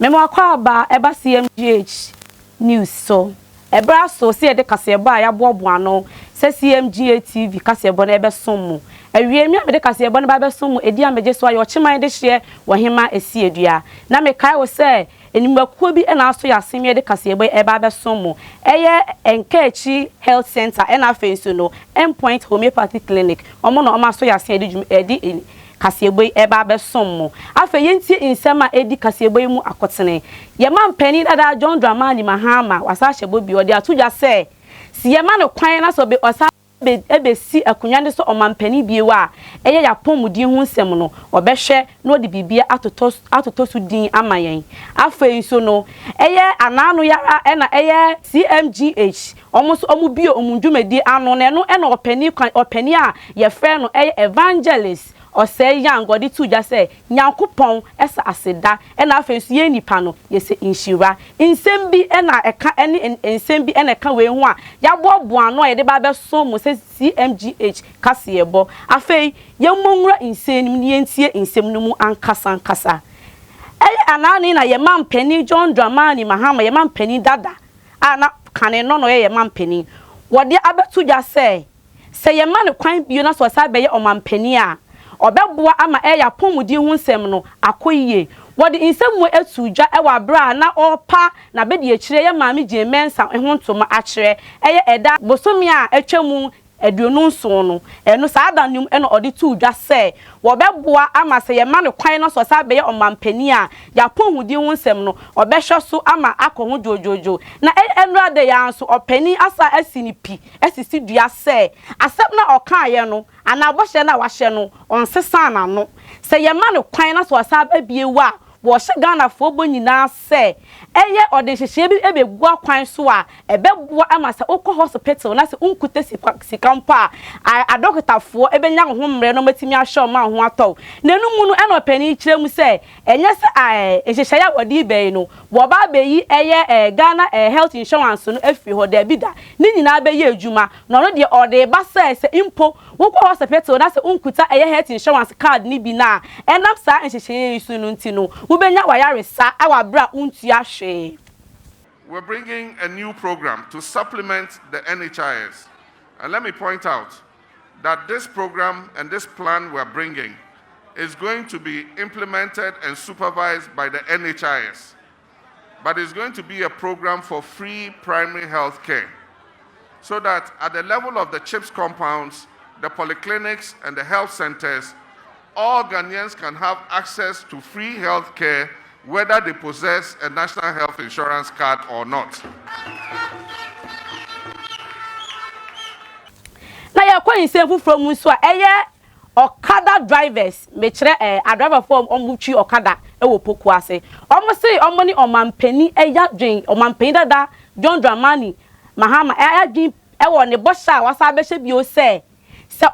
Memo akwa ba eba CMGH news so. Ebra so se de kasebo a yabobo ano se CMGH TV kasebo na ebe somu. Ewie mi de kasebo na ba be somu edi ameje so ayo chiman de hye wohema esi edua. Na me kai wo se enimbakuo bi na aso ya asemi de kasebo eba be somu. Eye Enkechi Health Center na afenso no Endpoint Homeopathy Clinic. Omo no omo aso ya asemi edi kasebo eba be somu. Afa yentie insema edi kasebo mu akotene. Ye man pani dada John Dramani Mahama wasa hyebo bi odi atoja se si ye man kwan na so be osa ebe si akunwa ne so omampani biewa eye ya pomudi hu nsem no obehwe na odi bibia atoto su din amayen afei so no eye anano yara na eye CMGH omu bio omundwumedi ano na no na opani a ye frɛ no eye evangelist o say young godi tuja say nyankopon esa aseda na afensu ye nipa no ye se inshira insem bi na eka insem bi na eka we hu a ya bobo ano ye de ba be so mo se CMGH kaseyebo afei ye monwura insem ni yentie insem no mu ankasa anani na ye mampani John Dramani Mahama ye mampani dada ana kane no ye mampani wode abetuja say ye man kwan bio na so sa be ye omampani a obeboa ama eya pomudi hu nsem no akoyie wodi insem wo etudwa ewa bra na opa na bedi ekire ye maami je mensa ho ntoma akire eye eda bosomi a etwamu aduonu nso no eno saa danum eno odi tudwa se wobeboa ama se ye ma ne kwan no so sa be ye omampani a ya pomudi hu nsem no obehwe so ama akoho jojojo na eno ade ya nso opani asa asinipi asisi dua se asep na okaye no ana bohye na wahye no onsesa na no se ye ma ne kwan na so sa abiewa wo hye Ghana fo bo nyina se eye ode hyehye bi ebegu akwan so a ebeboa ama se okọ hospital na se unkuta sikampa a doctor fo ebenya ho mre no matimi ahye ma ho atọ na enumu no eno pani kiremu se enye se hyehye ya wode be no wo ba beyi eye Ghana health insurance no afi ho da bida ni nyina be ye adwuma no no de ode ba se impo wokọ hospital na se unkuta eye health insurance card ni bi na enam sa hyehye isu no ntino ubenya wayaresa awabra untua hwe. We're bringing a new program to supplement the NHIS. And let me point out that this program and this plan we're bringing is going to be implemented and supervised by the NHIS. But it's going to be a program for free primary health care, so that at the level of the CHIPS compounds, the polyclinics and the health centers, all Ghanaians can have access to free health care whether they possess a national health insurance card or not. Na ya kwa insefu from so eye Okada drivers me kire a driver for omutwi Okada ewo poku ase omo se omo ni omampani eya dwen omampani dada John Dramani Mahama eya dwen ewo ne bosha wasa behye bio se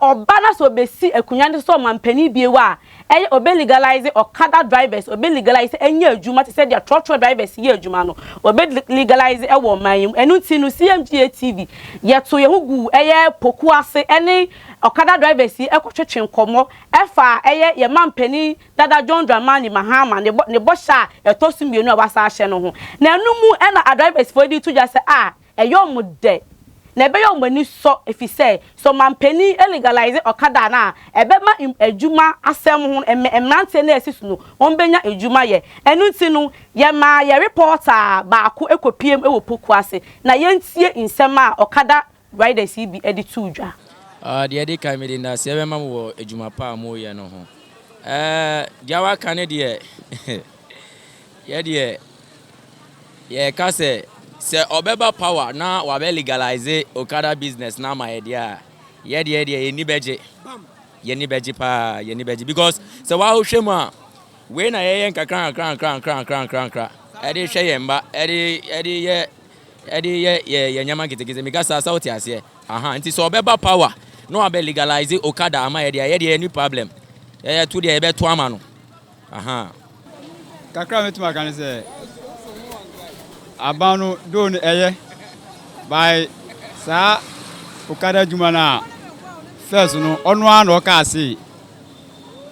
oba na so besi akunwa ne so mampani biewa eye obe legalize Okada drivers obe legalize enya adwuma te se dia trotro drivers ye adwuma no obe legalize ewo mayim enu ti no CMGA TV yeto ye hugu eye poku ase ene Okada drivers yi ekotwetwe nkomo efa eye ye mampani dada John Dramani Mahama ne bosha etosu mienu abasa ahye no ho na enumu ena drivers for di to just say eyo mu de na ebe yo mani so efise so mampani legalize Okada na ebe ma adwuma asem ho emrante na esisu no onbenya adwuma ye enu ti no ye ma ye reporter baako ekopiem ewo poku ase na yentie insem a Okada riders bi edi tudwa de dey kai me dey na se ebe ma wo adwuma pa mo ye no ho jawa kan de ye de ye ka se obeba power na wabe legalize Okada business na my idea ye ni beje pa because so wa hwema we na ye nkakran e dey hwe ye mba e dey ye nyama kitekeze mi gasa sauti ase nti so obeba power no wabe legalize Okada ama ye dey any problem to dey be to ama no kakra metuma kan se abanu don eye by sa Okada jumana first no onu an o ka say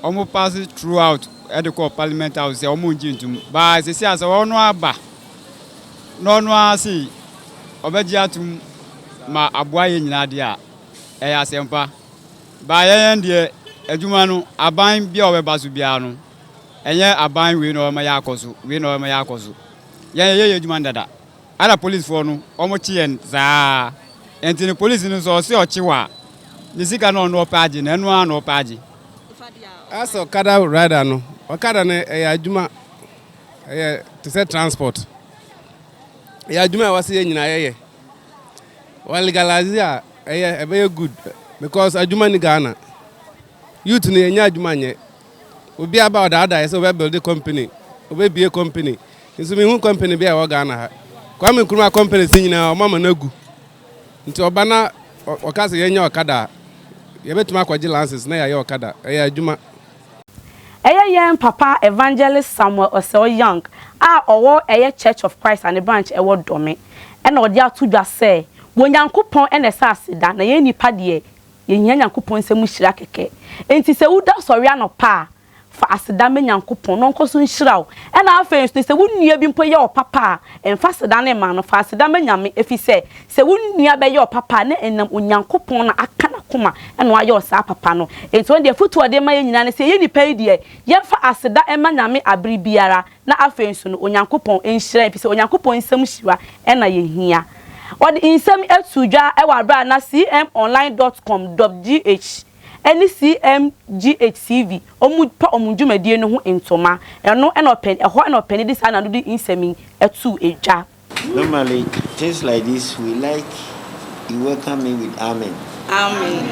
omo pass throughout ediko parliament house omo njintum ba sisi asa wono aba no asi obeji atum ma aboaye nyina de a eya asempa ba yen de adwuma no aban bia obeba so bia no enye aban we no ma yakoso ye adwuma ndada ala police for no omo chien za entini police no so se ochiwa ni sika no no paaji na enu an no paaji aso kada rider no okada na adwuma to say transport adwuma wase ye nyina ye wa legalize a very good because adwuma ni Ghana youth ni enya adwuma nye obi aba oda so we build a company obi be a company nso me hu company be a Ghana ha kwa me kuruma company si nyina o mama nagu nti oba na okase ye nya okada ye betuma akwaji lances na ya okada adwuma yen papa evangelist Samuel Oseo Young owo Church of Christ and the branch ewo dome na odi atudwa say wo Nyankopon ene sa aseda na ye nipa de ye nya Nyankopon nsem hira keke enti se wuda sori anopa fa aseda me Nyankopon no nkoso nhirawo na afa se wunua bi mpo ye opapa emfa aseda na ma no fa aseda me nyame efi se wunua be ye opapa na enam Onyankopon na aka na koma na aye osa papa no enti won de futu ode ma ye nyina ne se ye nipa yi de ye fa aseda ema nyame abri biara na afa nso no Onyankopon enhira efi se Onyankopon nsem hira na ye hia What insem etudwa ewa bra na cmonline.com.gh any CMGHCV omudwumadie no ho entoma eno enopen eho enopen this and do insemi etu eja. Normally things like this we like you welcome me with amen. Amen.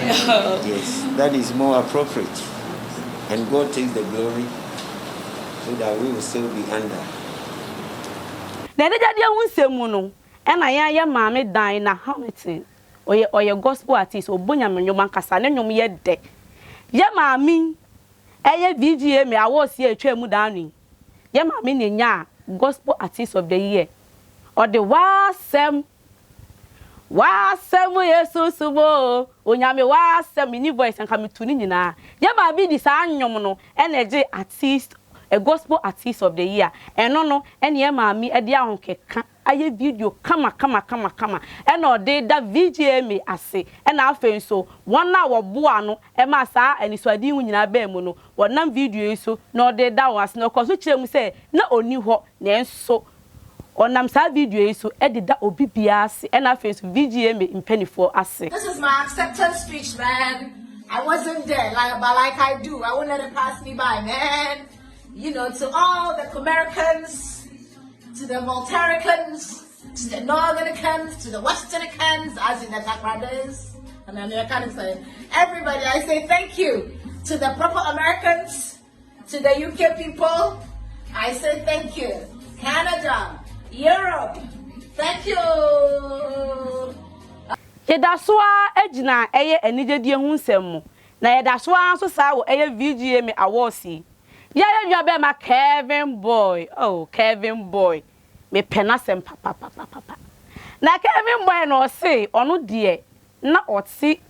Yes, that is more appropriate and God takes the glory so that we will still be under. Na deja hu nsemu no ena ya maame dan na Hamilton oye gospel artist obonya menwoma nkasa ne nwom ye de ye maame VGA me awosi etwa mu dan ye maame ne nya gospel artist of the year or the wasem Jesus bo onyame wasem ni voice nka metuni nyina ye maame di sa nwom no energy artist a gospel artist of the year eno no ene maame e de ahonkeka aye video kama eno de da VGA me ase ena afen so wona wo boa no e ma saa aniswadi hu nyina ba mu no wonam video so no de da was no koso kirem se na oni ho na enso onam saa video so e de da obibia ase ena afen so VGA me impenifo ase. This is my acceptance speech, man. I wasn't there but like I do. I won't let it pass me by, man. You know, to all the Americans, to the Voltairicans, to the Northernicans, to the Westernicans, as in the Black brothers, and the Americans, everybody, I say thank you. To the proper Americans, to the UK people, I say thank you. Canada, Europe, thank you. Yedaswa ejina eye enigedie hu nsem na yedaswa so saa wo eye VGA me awards ya be ma Kevin Boy. Oh, Kevin Boy. Me penasem papa. Na Kevin Boy no say onu de na oti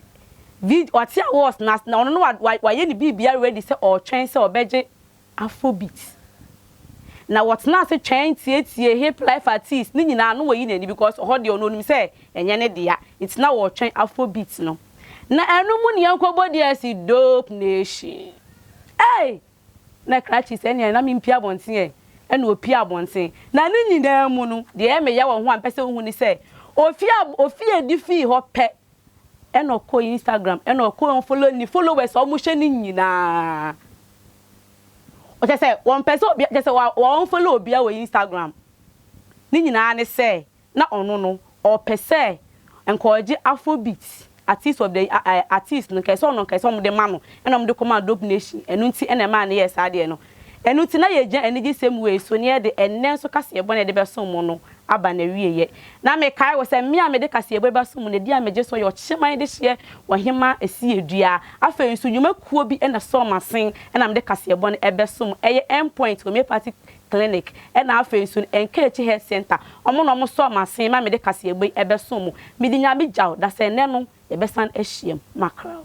oti awards na onu no wa ye ni bibia ready say o twen say obeje Afrobeat. Na what na say twen tie hip life artist ni nyina no yi nani because ho de onu nim say enye ne de ya it's na wo twen Afrobeat no. Na enu mu ne yankobo de si Dope Nation. Hey! Na krachi se ne na mi pia bonten e na opia bonten na ne nyina mu no de e me ya wo ho ampese hu ni se ofia difi ho pe e no ko Instagram e no ko followers o mu hye ni nyina o te se won pese obi te se won follow obi a wo Instagram ni nyina ne se na ono no o pese encourage Afrobeat artist of the artist no kese ono kese om de ma no ena om de command Dope Nation enu nti ena ma na yes ade no enu nti na ye gya enigi sem we so ne de enen so kase ye bone de be so mo no aba na wieye na me kai wo se me a me de kase ye be so mo ne dia me je so yo chiman de hye wo hema esi edua afa nso nyuma kuo bi ena so masen ena me de kase ye bone ebe so mo eye endpoint homeopathic clinic ena afa nso enkechi health center omo no mo so masen ma me de kase ye be ebe so mo me di nya bi jaw da se ne no Ebesan Eshiem Mackerel.